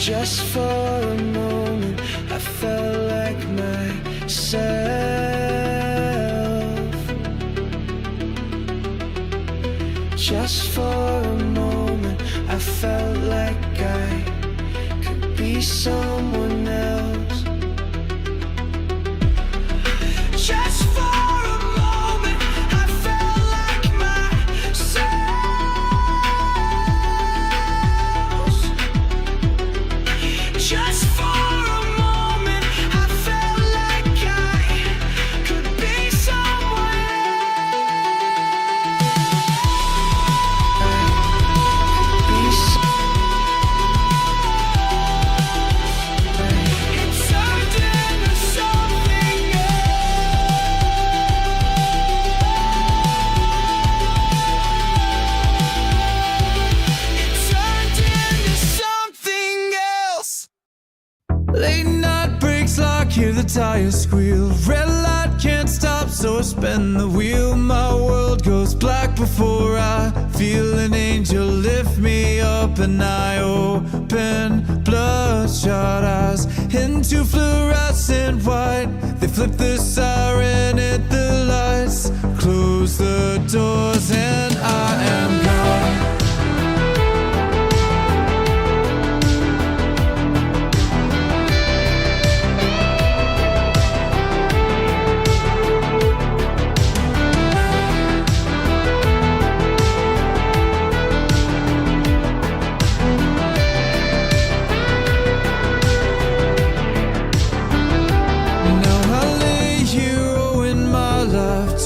Just for a moment, I felt like myself. Just for a moment, I felt like I could be someone else. Just for a moment, I felt like myself. Just for a moment, I felt like I could be someone else. It turned into something else. Late night breaks like hear the tires squeal. Red light can't stop, so I spin the wheel. My world goes black before I feel an angel lift me up, and I open bloodshot eyes into fluorescent white. They flip the siren at the lights, close the doors, and I am gone.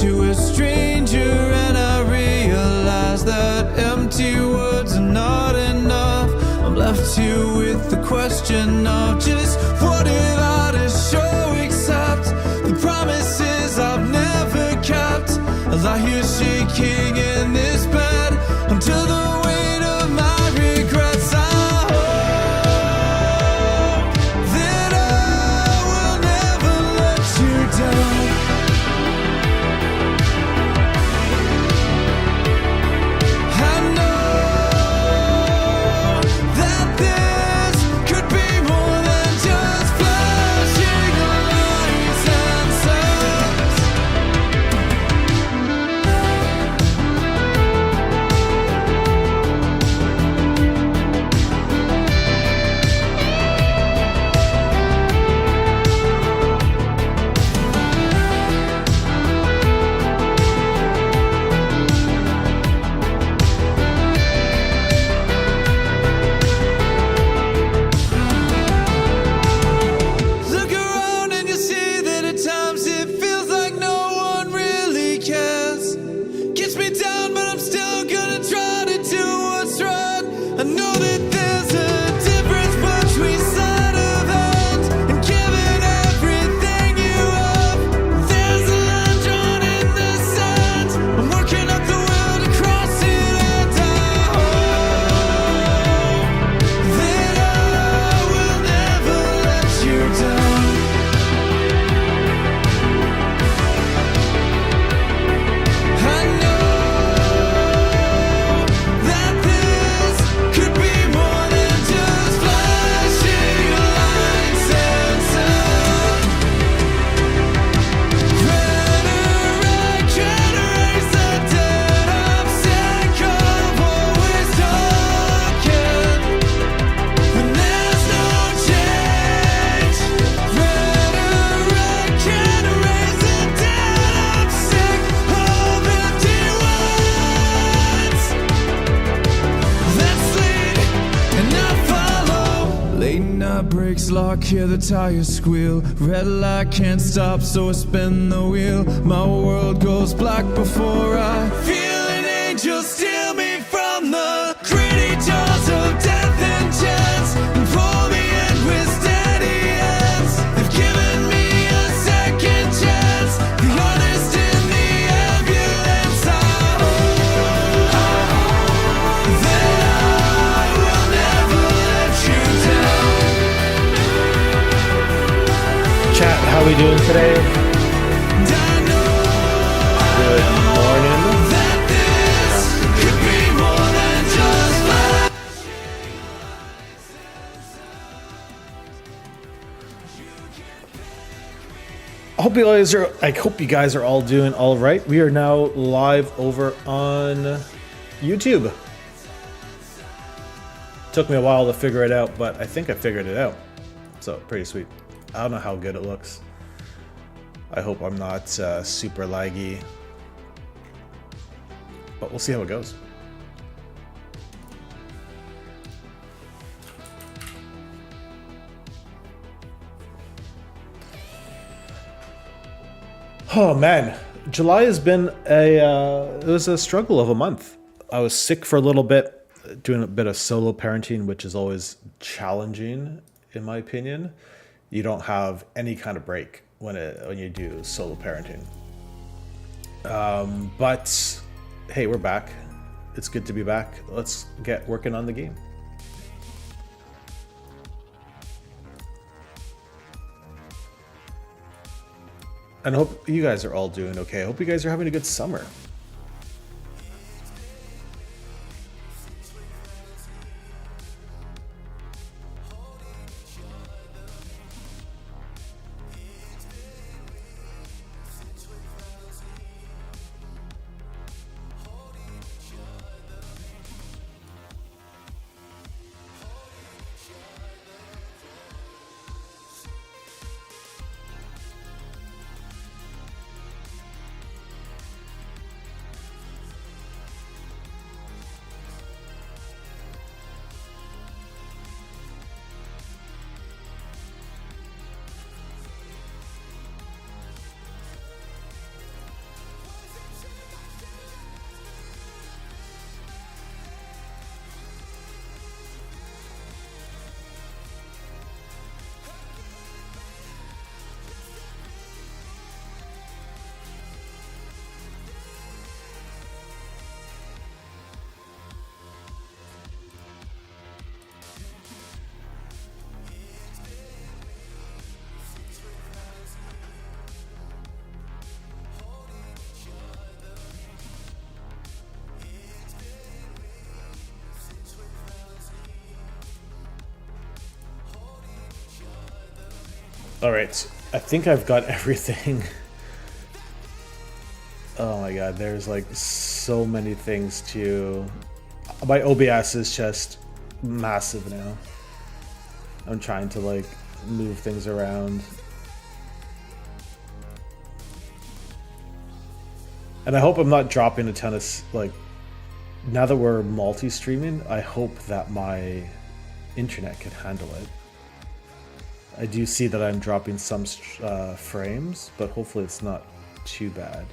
To a stranger, and I realize that empty words are not enough. I'm left here with the question of just what if I just show accept the promises I've never kept. I lie here shaking in this bed until the weight of my regrets. I hope that I will never let you down. I know that there's a difference between sleight of hand and giving everything you have. There's a line drawn in the sand. I'm working up the will to cross it, and I hope that I will never let you down. I know brakes lock, hear the tires squeal. Red light can't stop, so I spin the wheel. My world goes black before I feel an angel steal me from the greedy jaws of death and chance, and pull me in with steady hands. They've given me a second chance, the honest in the ambulance. I hope that I will never let you down. Chat, how we doing today? Good morning. hope you guys are. I hope you guys are all doing all right. We are now live over on YouTube. Took me a while to figure it out, but I think I figured it out. So pretty sweet. I don't know how good it looks. I hope I'm not super laggy, but we'll see how it goes. Oh man, July has been it was a struggle of a month. I was sick for a little bit, doing a bit of solo parenting, which is always challenging in my opinion. You don't have any kind of break when you do solo parenting. But hey, we're back. It's good to be back. Let's get working on the game. And I hope you guys are all doing okay. I hope you guys are having a good summer. All right, I think I've got everything. Oh my god, there's like so many things to... My OBS is just massive now. I'm trying to like move things around. And I hope I'm not dropping a ton of, like, now that we're multi-streaming, I hope that my internet can handle it. I do see that I'm dropping some frames, but hopefully it's not too bad.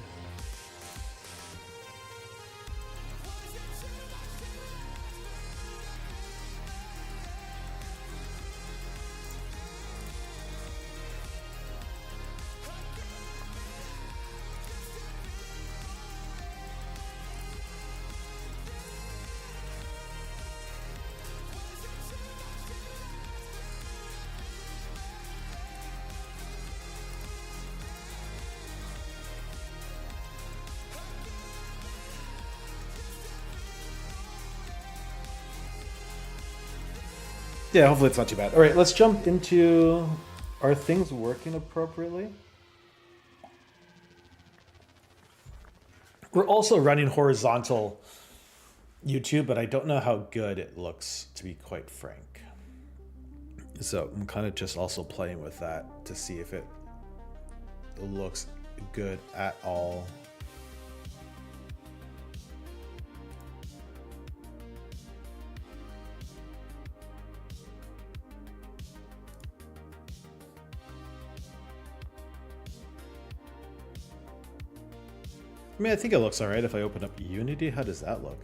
Yeah, hopefully it's not too bad. All right, let's jump into... Are things working appropriately? We're also running horizontal YouTube, but I don't know how good it looks, to be quite frank. So I'm kind of just also playing with that to see if it looks good at all. I mean, I think it looks alright if I open up Unity. How does that look?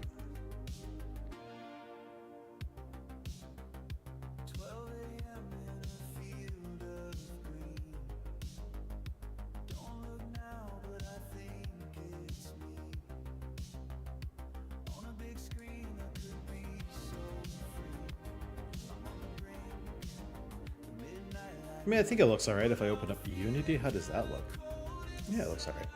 I mean, I think it looks alright if I open up Unity. How does that look? Yeah, it looks alright.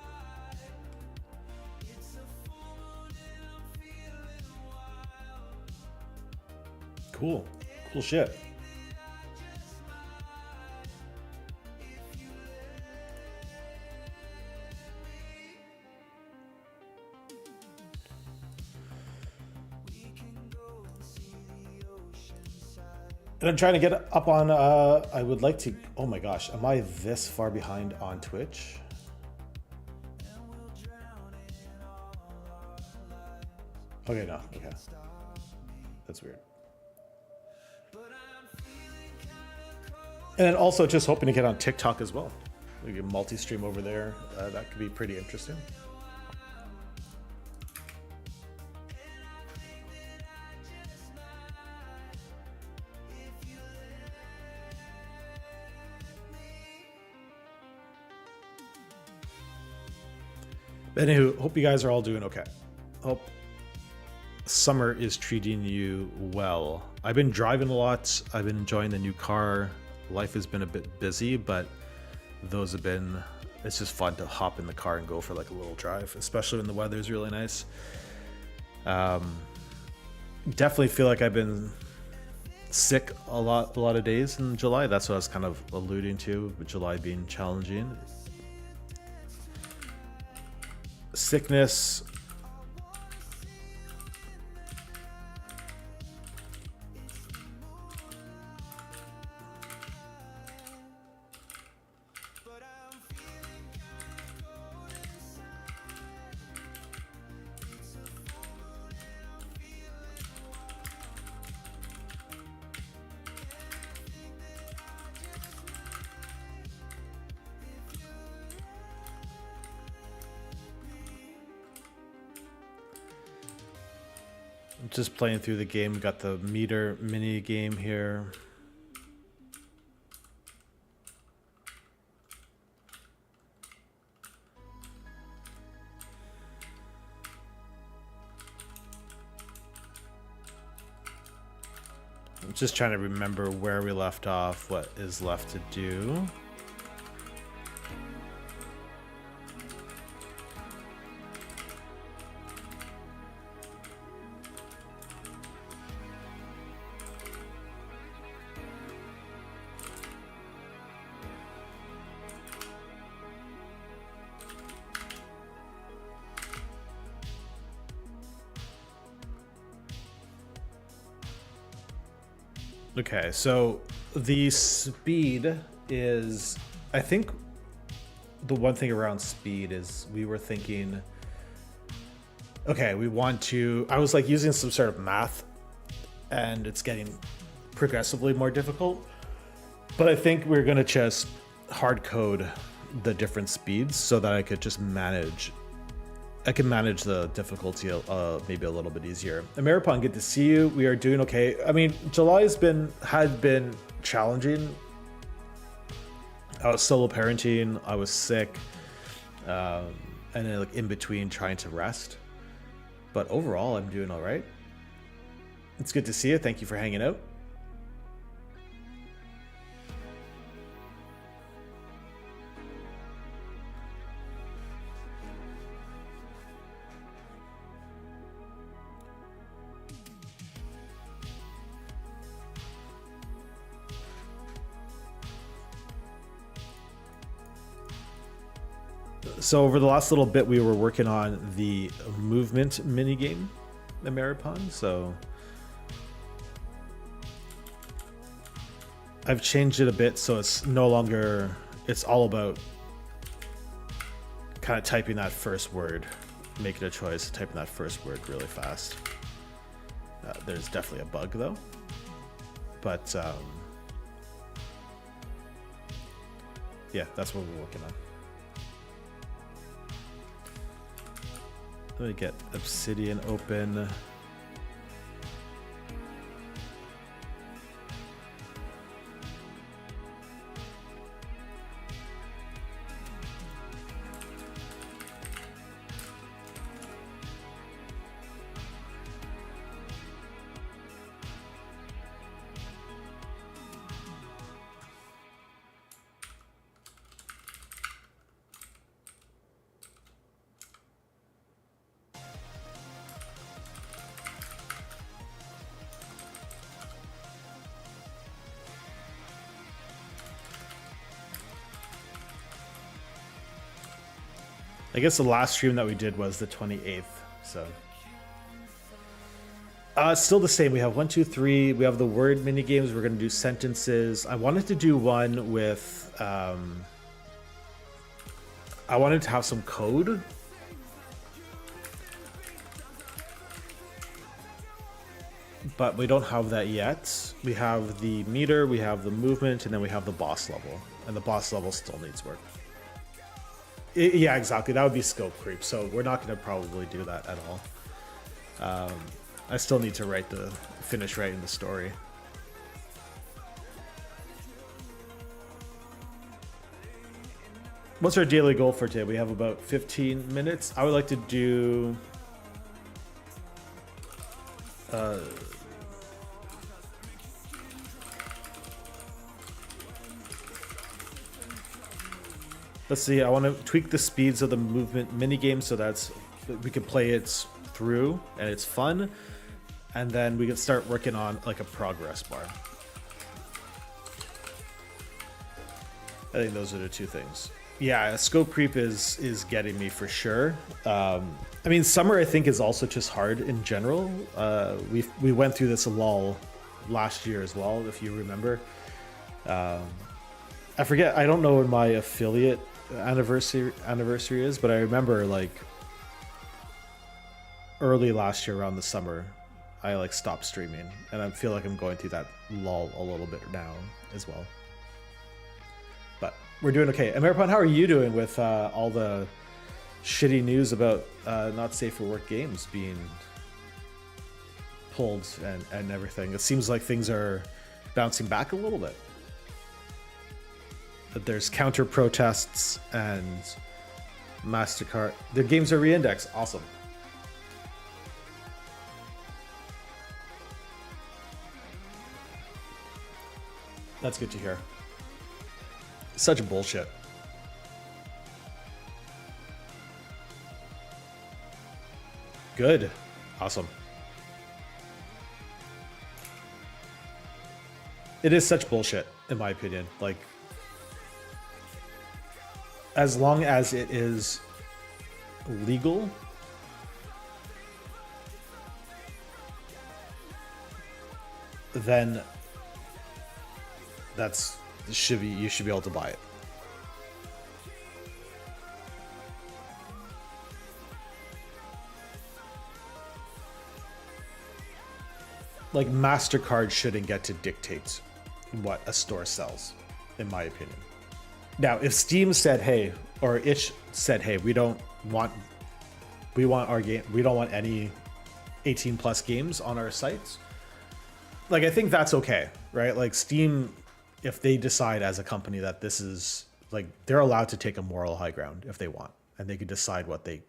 Cool. Cool shit. And I'm trying to get up on, I would like to, oh my gosh, am I this far behind on Twitch? Okay, no, okay. That's weird. And then also just hoping to get on TikTok as well. We can multi-stream over there. That could be pretty interesting. Anywho, hope you guys are all doing okay. Hope summer is treating you well. I've been driving a lot. I've been enjoying the new car. Life has been a bit busy, but those have been, it's just fun to hop in the car and go for like a little drive, especially when the weather is really nice. Definitely feel like I've been sick a lot of days in July. That's what I was kind of alluding to, with July being challenging. Sickness. Just playing through the game. Got the meter mini game here. I'm just trying to remember where we left off, what is left to do. Okay, so the speed is, I think the one thing around speed is we were thinking, okay, we want to, I was like using some sort of math and it's getting progressively more difficult, but I think we're going to just hard code the different speeds so that I could just manage the difficulty maybe a little bit easier. Ameripon, good to see you. We are doing okay. I mean, July had been challenging. I was solo parenting. I was sick, and then like in between trying to rest. But overall, I'm doing all right. It's good to see you. Thank you for hanging out. So over the last little bit, we were working on the movement minigame, the Maripon. So I've changed it a bit, so it's no longer, it's all about kind of typing that first word, making a choice, typing that first word really fast. There's definitely a bug though, but yeah, that's what we're working on. Let me get Obsidian open. I guess the last stream that we did was the 28th, so It's still the same. We have 1, 2, 3. We have the word mini games. We're going to do sentences. I wanted to do one with. I wanted to have some code. But we don't have that yet. We have the meter, we have the movement, and then we have the boss level. And the boss level still needs work. Yeah, exactly. That would be scope creep. So we're not going to probably do that at all. I still need to finish writing the story. What's our daily goal for today? We have about 15 minutes. I would like to do... let's see, I want to tweak the speeds of the movement minigame so we can play it through and it's fun. And then we can start working on like a progress bar. I think those are the two things. Yeah, scope creep is getting me for sure. I mean, summer I think is also just hard in general. We went through this lull last year as well, if you remember. I forget. I don't know when my affiliate anniversary is, but I remember like early last year around the summer, I like stopped streaming, and I feel like I'm going through that lull a little bit now as well. But we're doing okay. Ameripon, how are you doing with all the shitty news about not safe for work games being pulled and everything? It seems like things are bouncing back a little bit. That there's counter protests and MasterCard. The games are re-indexed. Awesome. That's good to hear. Such bullshit. Good. Awesome. It is such bullshit, in my opinion. Like, as long as it is legal, then you should be able to buy it. Like, MasterCard shouldn't get to dictate what a store sells, in my opinion. Now, if Steam said, hey, or Itch said, hey, we don't want our game, we don't want any 18 plus games on our sites, like, I think that's okay, right? Like, Steam, if they decide as a company that this is, like, they're allowed to take a moral high ground if they want, and they can decide what they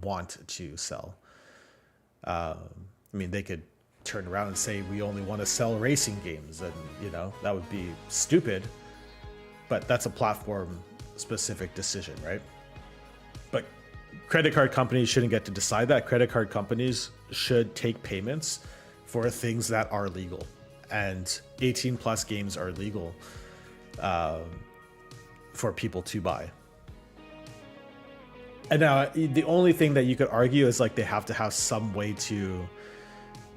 want to sell. I mean, they could turn around and say, we only want to sell racing games, and, you know, that would be stupid, but that's a platform specific decision, right? But credit card companies shouldn't get to decide that. Credit card companies should take payments for things that are legal, and 18 plus games are legal for people to buy. And now the only thing that you could argue is like they have to have some way to,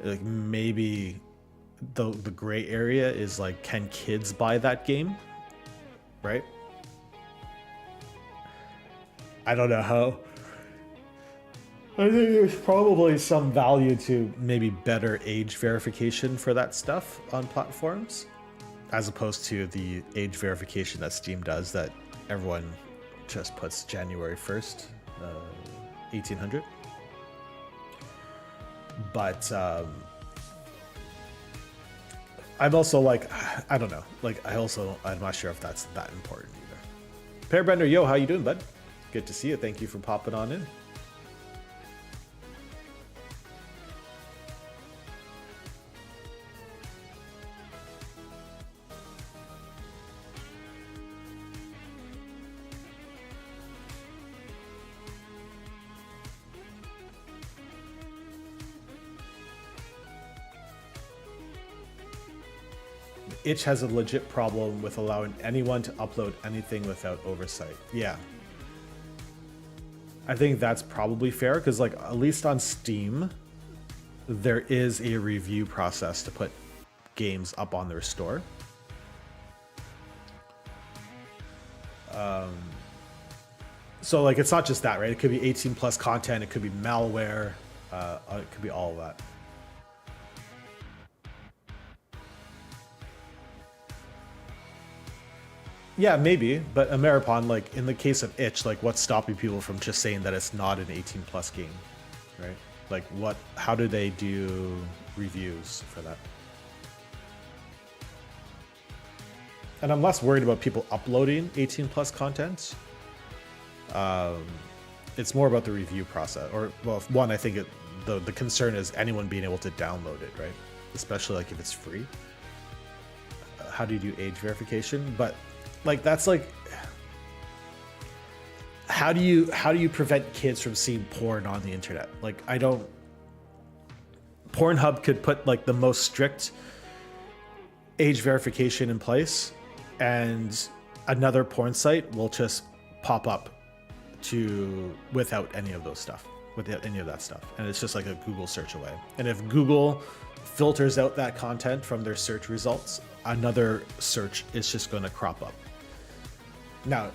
like, maybe the gray area is like, can kids buy that game, right? I don't know how. I think there's probably some value to maybe better age verification for that stuff on platforms, as opposed to the age verification that Steam does, that everyone just puts January 1st, 1800. But I'm also like, I don't know. Like, I'm not sure if that's that important either. Pairbender, yo, how you doing, bud? Good to see you. Thank you for popping on in. Itch has a legit problem with allowing anyone to upload anything without oversight. Yeah. I think that's probably fair, because, like, at least on Steam, there is a review process to put games up on their store. So like it's not just that, right? It could be 18 plus content, it could be malware, it could be all of that. Yeah, maybe, but Ameripon, like in the case of Itch, like what's stopping people from just saying that it's not an 18 plus game, right? Like how do they do reviews for that? And I'm less worried about people uploading 18 plus content. It's more about the review process, or well, one, I think the concern is anyone being able to download it, right? Especially like if it's free. How do you do age verification? But like that's like, how do you prevent kids from seeing porn on the internet? Like Pornhub could put like the most strict age verification in place, and another porn site will just pop up without any of that stuff, and it's just like a Google search away. And if Google filters out that content from their search results, another search is just going to crop up. Now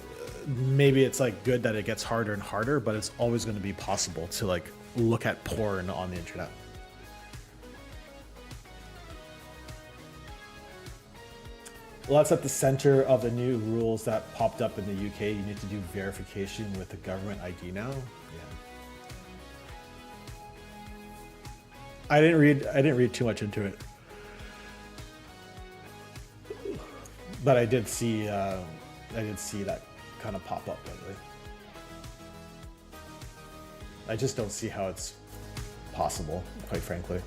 maybe it's like good that it gets harder and harder, but it's always going to be possible to like look at porn on the internet. Well, that's at the center of the new rules that popped up in the UK. You need to do verification with the government ID now. Yeah. I didn't read too much into it, but I did see that kind of pop up lately. I just don't see how it's possible, quite frankly.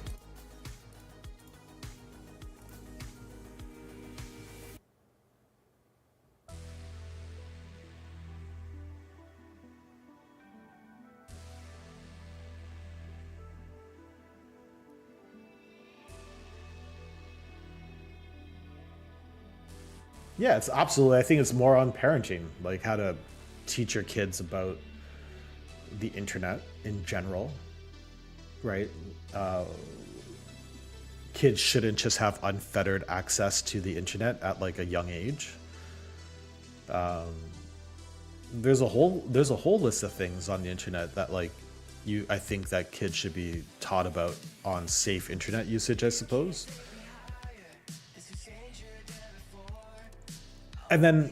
Yeah, it's absolutely. I think it's more on parenting, like how to teach your kids about the internet in general, right? Kids shouldn't just have unfettered access to the internet at like a young age. There's a whole list of things on the internet that like I think that kids should be taught about on safe internet usage, I suppose. And then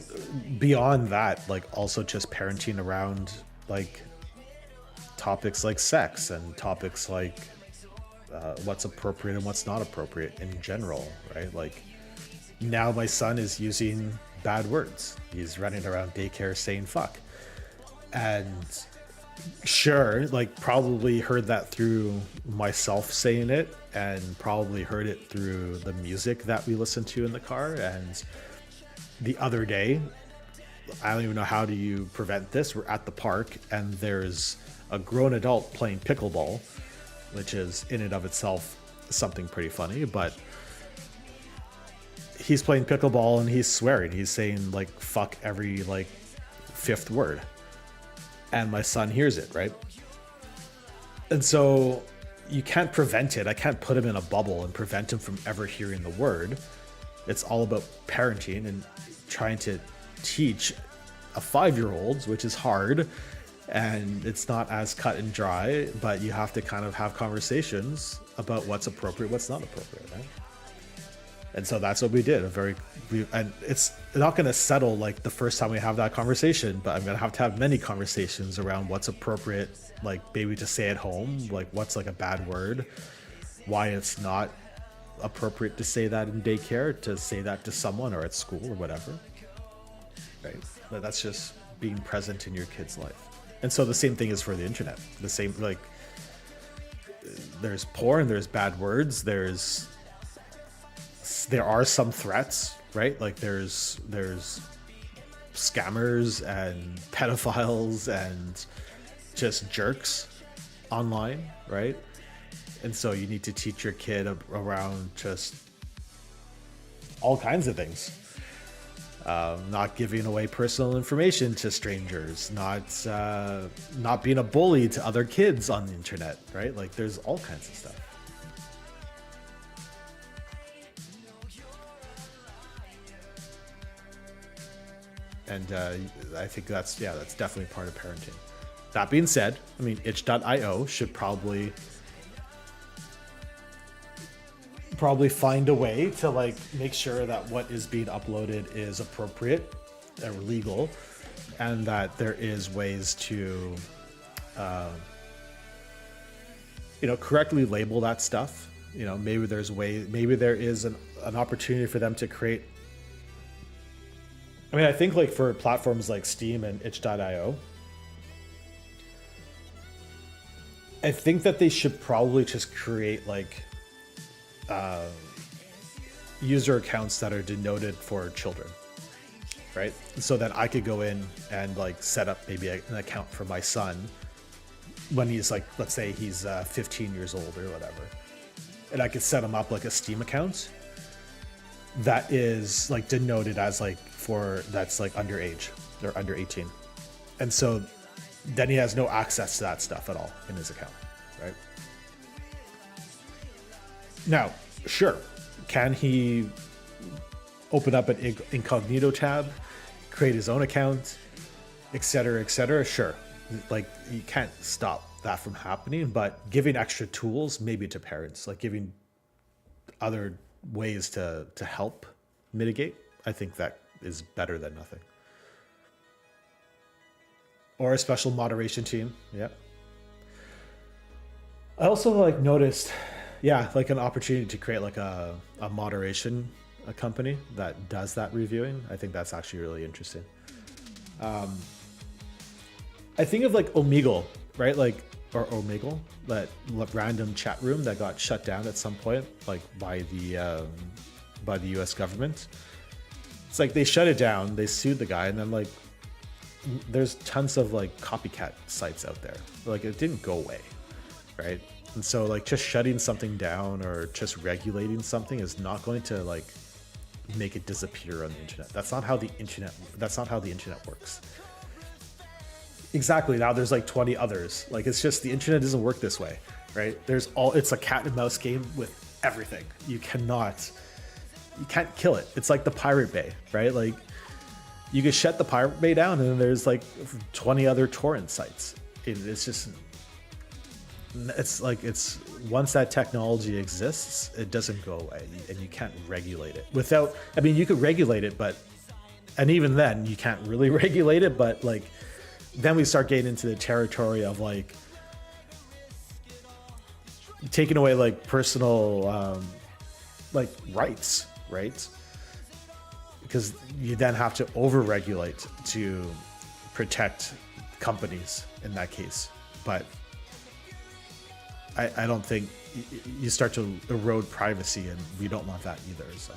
beyond that, like also just parenting around like topics like sex and topics like what's appropriate and what's not appropriate in general, right? Like now my son is using bad words. He's running around daycare saying fuck. And sure, like probably heard that through myself saying it, and probably heard it through the music that we listen to in the car. And the other day, I don't even know how do you prevent this. We're at the park and there's a grown adult playing pickleball, which is in and of itself something pretty funny, but he's playing pickleball and he's swearing. He's saying like fuck every like fifth word. And my son hears it, right? And so you can't prevent it. I can't put him in a bubble and prevent him from ever hearing the word. It's all about parenting and trying to teach a 5-year-old, which is hard, and it's not as cut and dry, but you have to kind of have conversations about what's appropriate, what's not appropriate, right? And so that's what we did. And it's not going to settle like the first time we have that conversation, but I'm going to have many conversations around what's appropriate, like maybe to say at home, like what's like a bad word, why it's not appropriate to say that in daycare, to say that to someone or at school or whatever, right? But that's just being present in your kid's life. And so the same thing is for the internet. The same, like there's porn, there's bad words, there are some threats, right? Like there's scammers and pedophiles and just jerks online, right? And so you need to teach your kid around just all kinds of things. Not giving away personal information to strangers, not being a bully to other kids on the internet, right? Like there's all kinds of stuff. And I think that's definitely part of parenting. That being said, I mean, itch.io should probably find a way to like make sure that what is being uploaded is appropriate or legal, and that there is ways to correctly label that stuff. Maybe there is an opportunity for them to create. I mean, I think like for platforms like Steam and itch.io, I think that they should probably just create like user accounts that are denoted for children, right? So that I could go in and like set up maybe an account for my son when he's like, let's say he's 15 years old or whatever. And I could set him up like a Steam account that is like denoted as like that's like underage or under 18. And so then he has no access to that stuff at all in his account, right? Now, sure, can he open up an incognito tab, create his own account, etc., etc.? Sure. Like, you can't stop that from happening, but giving extra tools maybe to parents, like giving other ways to help mitigate, I think that is better than nothing. Or a special moderation team. Yeah. I also like noticed, like an opportunity to create like a moderation company that does that reviewing. I think that's actually really interesting. I think of like Omegle, right? Like, or Omegle, that random chat room that got shut down at some point, like by the US government. It's like they shut it down, they sued the guy, and then like there's tons of like copycat sites out there. Like, it didn't go away, right? And so like just shutting something down or just regulating something is not going to like make it disappear on the internet. That's not how the internet works. Exactly. Now there's like 20 others. Like, it's just the internet doesn't work this way, right? It's a cat and mouse game with everything. You can't kill it. It's like the Pirate Bay, right? Like, you can shut the Pirate Bay down and then there's like 20 other torrent sites. It's once that technology exists, it doesn't go away, and you can't regulate it you could regulate it, and even then you can't really regulate it, but like, then we start getting into the territory of like taking away like personal like rights, right? Because you then have to over-regulate to protect companies in that case. But I don't think you start to erode privacy, and we don't want that either. So.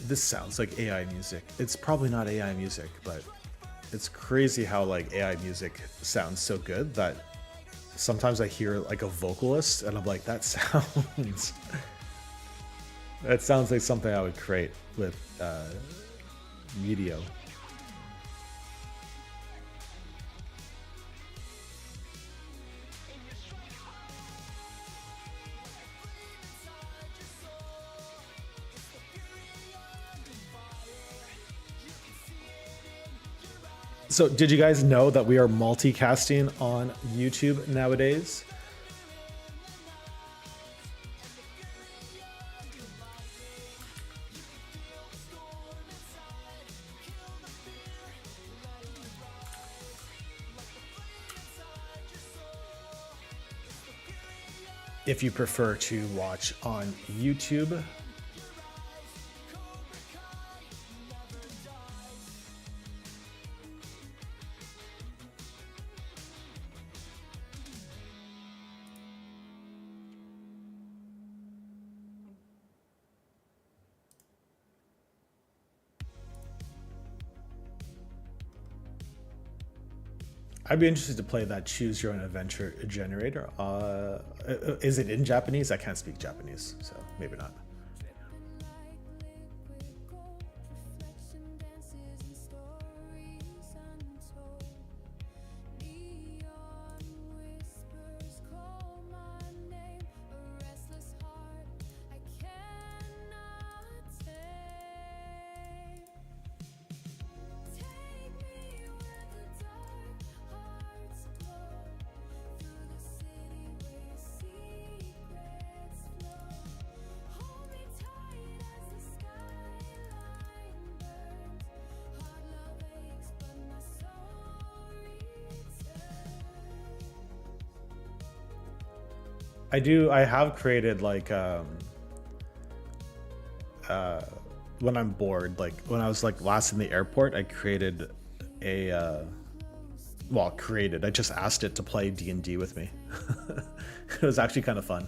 This sounds like AI music. It's probably not AI music, but it's crazy how like AI music sounds so good that sometimes I hear like a vocalist and I'm like, that sounds like something I would create with Medio. So did you guys know that we are multicasting on YouTube nowadays? If you prefer to watch on YouTube, I'd be interested to play that choose your own adventure generator. Is it in Japanese? I can't speak Japanese, so maybe not. I have created like when I'm bored, like when I was like last in the airport, I created a I just asked it to play D&D with me. It was actually kind of fun.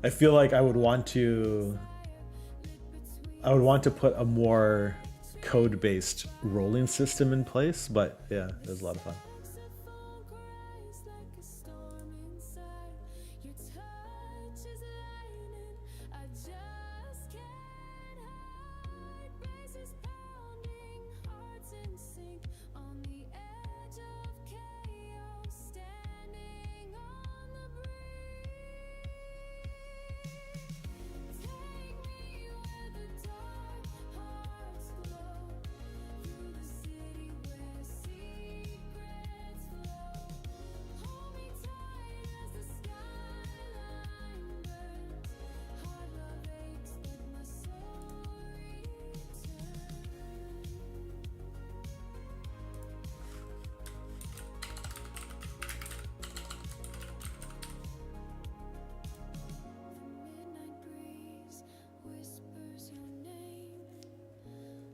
I feel like I would want to put a more code-based rolling system in place, but yeah, it was a lot of fun.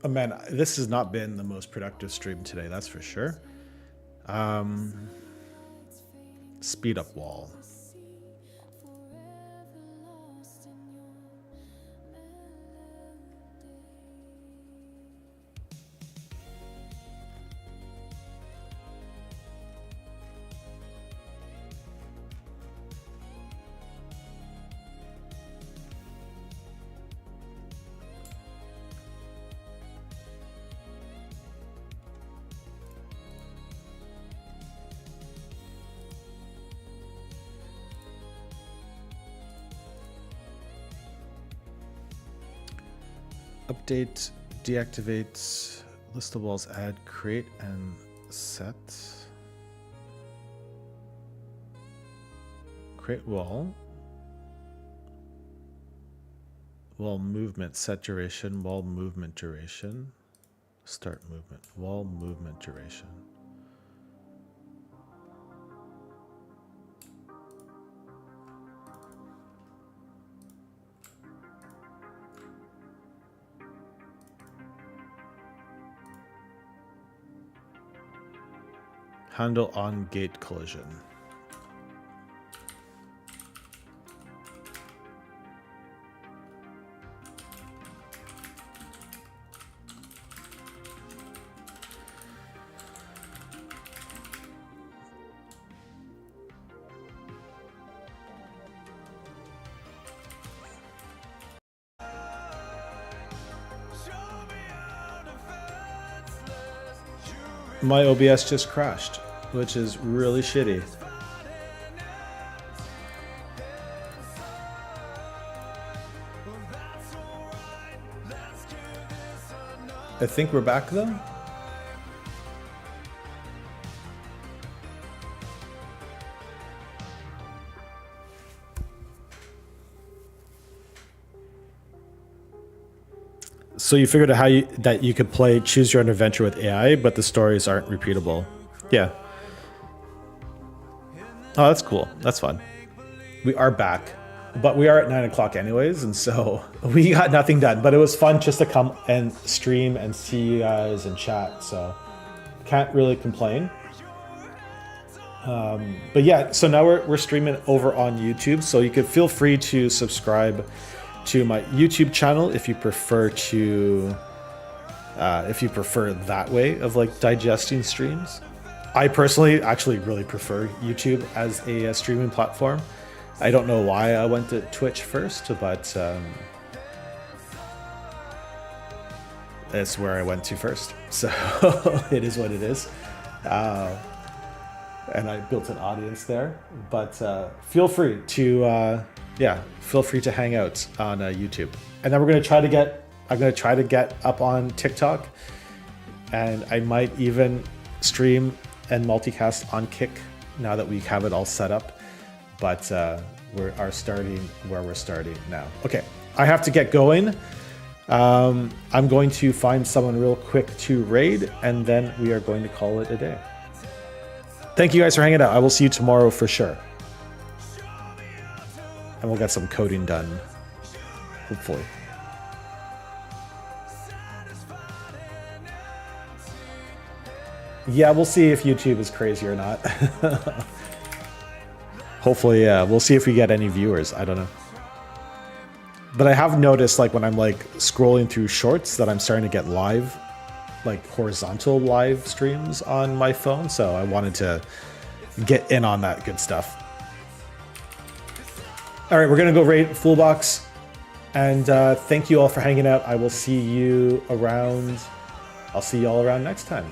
Oh man, this has not been the most productive stream today, that's for sure. Speed up wall. Update, deactivate, list of walls, add, create, and set. Create wall. Wall movement, set duration, wall movement duration. Start movement, wall movement duration. Handle on gate collision. My OBS just crashed, which is really shitty. I think we're back though. So you figured out that you could play choose your own adventure with AI, but the stories aren't repeatable. Yeah. Oh, that's cool. That's fun. We are back, but we are at 9 o'clock anyways, and so we got nothing done. But it was fun just to come and stream and see you guys and chat. So can't really complain. But yeah, so now we're streaming over on YouTube, so you could feel free to subscribe to my YouTube channel if you prefer to if you prefer that way of like digesting streams. I personally actually really prefer YouTube as a streaming platform. I don't know why I went to Twitch first, but it's where I went to first. So it is what it is. And I built an audience there. But feel free to, feel free to hang out on YouTube. And then we're going to try to get, I'm going to try to get up on TikTok. And I might even stream and multicast on Kick now that we have it all set up. But we are starting where we're starting now. Okay, I have to get going. I'm going to find someone real quick to raid, and then we are going to call it a day. Thank you guys for hanging out. I will see you tomorrow for sure. And we'll get some coding done, hopefully. Yeah, we'll see if YouTube is crazy or not. Hopefully, we'll see if we get any viewers. I don't know. But I have noticed, like, when I'm, like, scrolling through shorts that I'm starting to get live, like, horizontal live streams on my phone. So I wanted to get in on that good stuff. All right, we're going to go raid Fullbox. And thank you all for hanging out. I will see you around. I'll see you all around next time.